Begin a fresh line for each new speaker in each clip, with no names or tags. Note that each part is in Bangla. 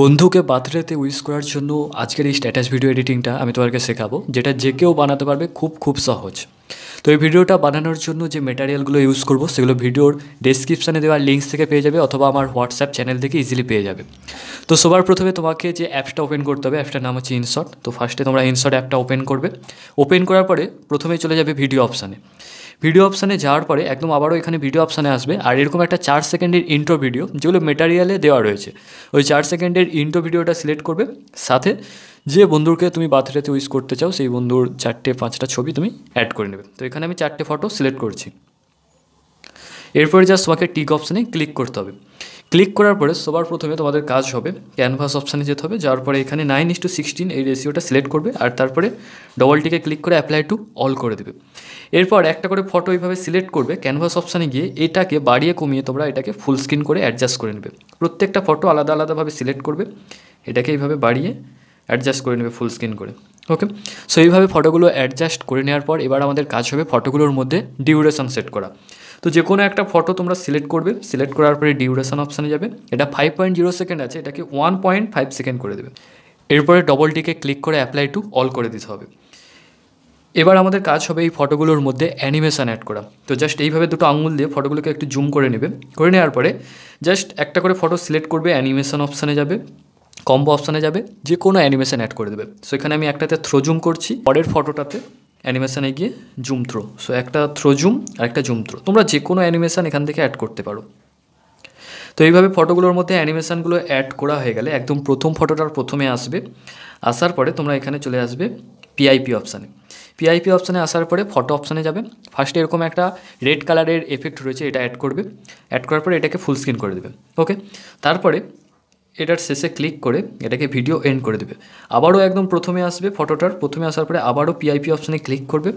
বন্ধুকে বার্থডেতে উইশ করার জন্য আজকের এই স্ট্যাটাস ভিডিও এডিটিংটা আমি তোমাকে শেখাবো, যেটা যে কেউ বানাতে পারবে, খুব সহজ। তো এই ভিডিওটা বানানোর জন্য যে ম্যাটেরিয়ালগুলো ইউজ করব সেগুলো ভিডিওর ডেসক্রিপশানে দেওয়া লিঙ্কস থেকে পেয়ে যাবে, অথবা আমার হোয়াটসঅ্যাপ চ্যানেল থেকে ইজিলি পেয়ে যাবে। তো সবার প্রথমে তোমাকে যে অ্যাপসটা ওপেন করতে হবে, অ্যাপসটার নাম হচ্ছে ইনশট। তো ফার্স্টে তোমরা ইনশট অ্যাপটা ওপেন করবে। ওপেন করার পরে প্রথমেই চলে যাবে ভিডিও অপশানে। ভিডিও অপশানে যাওয়ার পরে একদম আবারও এখানে ভিডিও অপশানে আসবে, আর এরকম একটা 4 সেকেন্ডের ইন্ট্রো ভিডিও যেগুলো ম্যাটেরিয়ালে দেওয়া রয়েছে, ওই 4 সেকেন্ডের ইন্ট্রো ভিডিওটা সিলেক্ট করবে। সাথে যে বন্ধুকে তুমি বার্থডেতে উইশ করতে চাও সেই বন্ধুর 4-5টা ছবি তুমি অ্যাড করে নেবে। তো এখানে আমি 4টে ফটো সিলেক্ট করছি। এরপরে জাস্ট তোমাকে টিক অপশানে ক্লিক করতে হবে। ক্লিক করার পরে সবার প্রথমে তোমাদের কাজ হবে ক্যানভাস অপশানে যেতে হবে। যাওয়ার পরে এখানে 9:16 এই রেশিওটা সিলেক্ট করবে, আর তারপরে ডবল টিকে ক্লিক করে অ্যাপ্লাই টু অল করে দেবে। এরপর একটা করে ফটো এইভাবে সিলেক্ট করবে, ক্যানভাস অপশানে গিয়ে এটাকে বাড়িয়ে কমিয়ে তোমরা এটাকে ফুল স্ক্রিন করে অ্যাডজাস্ট করে নেবে। প্রত্যেকটা ফটো আলাদা আলাদাভাবে সিলেক্ট করবে, এটাকে এইভাবে বাড়িয়ে অ্যাডজাস্ট করে নেবে ফুল স্ক্রিন করে। ওকে, সো এইভাবে ফটোগুলো অ্যাডজাস্ট করে নেওয়ার পর এবার আমাদের কাজ হবে ফটোগুলোর মধ্যে ডিউরেশন সেট করা। তো যে কোনো একটা ফটো তোমরা সিলেক্ট করবে, সিলেক্ট করার পরে ডিউরেশন অপশানে যাবে। এটা 5.0 সেকেন্ড আছে, এটাকে 1.5 সেকেন্ড করে দেবে। এরপরে ডবল টিকে ক্লিক করে অ্যাপ্লাই টু অল করে দিতে হবে। এবার আমাদের কাজ হবে এই ফটোগুলোর মধ্যে অ্যানিমেশান অ্যাড করা। তো জাস্ট এইভাবে দুটো আঙুল দিয়ে ফটোগুলোকে একটু জুম করে নেবে। করে নেওয়ার পরে জাস্ট একটা করে ফটো সিলেক্ট করবে, অ্যানিমেশান অপশানে যাবে, কম্বো অপশানে যাবে, যে কোনো অ্যানিমেশান অ্যাড করে দেবে। সো এখানে আমি একটাতে থ্রো জুম করছি, পরের ফটোটাতে অ্যানিমেশানে গিয়ে জুম থ্রো। সো একটা থ্রো জুম আর একটা জুম থ্রো, তোমরা যে কোনো অ্যানিমেশান এখান থেকে অ্যাড করতে পারো। তো এইভাবে ফটোগুলোর মধ্যে অ্যানিমেশানগুলো অ্যাড করা হয়ে গেলে একদম প্রথম ফটোটার প্রথমে আসবে। আসার পরে তোমরা এখানে চলে আসবে পিআইপি অপশানে। পিআইপি অপশানে আসার পরে ফটো অপশানে যাবে। ফার্স্টে এরকম একটা রেড কালারের এফেক্ট রয়েছে, এটা অ্যাড করবে। অ্যাড করার পরে এটাকে ফুল স্ক্রিন করে দেবে। ওকে, তারপরে এটার শেষে ক্লিক করে এটাকে ভিডিও এন্ড করে দেবে। আবারও একদম প্রথমে আসবে, ফটোটার প্রথমে আসার পরে আবারও পিআইপি অপশানে ক্লিক করবে,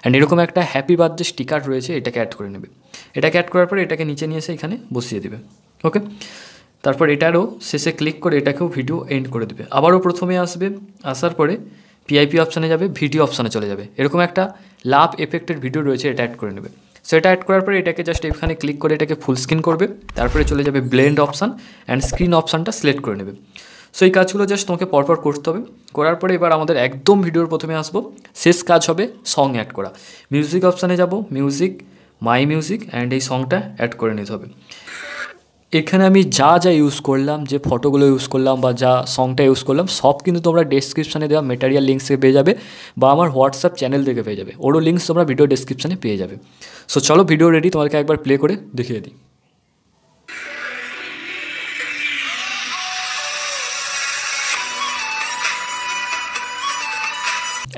অ্যান্ড এরকম একটা হ্যাপি বার্থডে স্টিকার রয়েছে, এটাকে অ্যাড করে নেবে। এটাকে অ্যাড করার পরে এটাকে নিচে নিয়ে এসে এখানে বসিয়ে দেবে। ওকে, তারপর এটারও শেষে ক্লিক করে এটাকেও ভিডিও এন্ড করে দেবে। আবারও প্রথমে আসবে, আসার পরে পিআইপি অপশানে যাবে, ভিডিও অপশানে চলে যাবে। এরকম একটা লাভ এফেক্টের ভিডিও রয়েছে, এটা অ্যাড করে নেবে। সো এটা অ্যাড করার পরে এটাকে জাস্ট এখানে ক্লিক করে এটাকে ফুল স্ক্রিন করবে। তারপরে চলে যাবে ব্লেন্ড অপশান অ্যান্ড স্ক্রিন অপশানটা সিলেক্ট করে নেবে। সো এই কাজগুলো জাস্ট তোমাকে পরপর করতে হবে। করার পরে এবার আমাদের একদম ভিডিওর প্রথমে আসবো, শেষ কাজ হবে সং অ্যাড করা। মিউজিক অপশানে যাব, মিউজিক, মাই মিউজিক, অ্যান্ড এই সংটা অ্যাড করে নিতে হবে। এখানে আমি যা ইউজ করলাম, যে ফটোগুলো ইউজ করলাম বা যা সংটা ইউজ করলাম, সব কিন্তু তোমরা ডেসক্রিপশানে দেওয়া ম্যাটেরিয়াল লিঙ্কস থেকে পেয়ে যাবে, বা আমার হোয়াটসঅ্যাপ চ্যানেল থেকে পেয়ে যাবে। ওরও লিঙ্কস তোমরা ভিডিও ডেসক্রিপশানে পেয়ে যাবে। সো চলো ভিডিও রেডি, তোমাকে একবার প্লে করে দেখিয়ে দিই।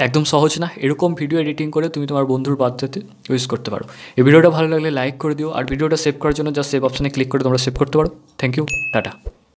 একদম সহজ না? এরকম ভিডিও এডিটিং করে তুমি তোমার বন্ধুর বার্থডেতে ইউজ করতে পারো। এই ভিডিওটা ভালো লাগলে লাইক করে দিও, আর ভিডিওটা সেভ করার জন্য জাস্ট সেভ অপশানে ক্লিক করে তোমরা সেভ করতে পারো। Thank you, tata.